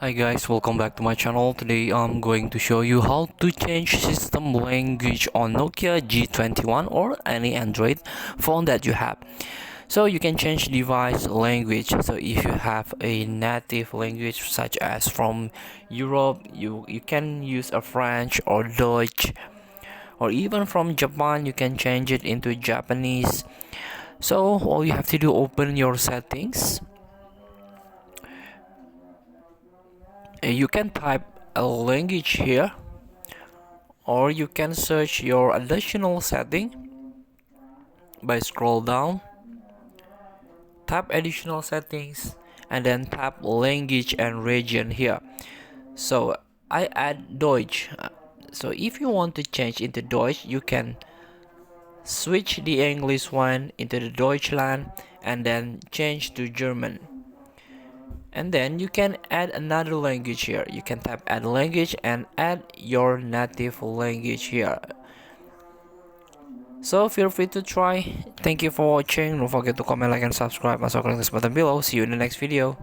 Hi guys, welcome back to my channel. Today I'm going to show you how to change system language on Nokia G21 or any Android phone that you have. So you can change device language. So if you have a native language such as from Europe, you can use a French or Dutch, or even from Japan you can change it into Japanese. So all you have to do, open your settings. You can type a language here, or you can search your additional setting by scroll down, tap additional settings, and then tap language and region here. So I add Deutsch. So if you want to change into Deutsch, you can switch the English one into the Deutschland and then change to German. And then you can add another language here. You can tap add language and add your native language here. So feel free to try. Thank you for watching. Don't forget to comment, like, and subscribe. Also click this button below. See you in the next video.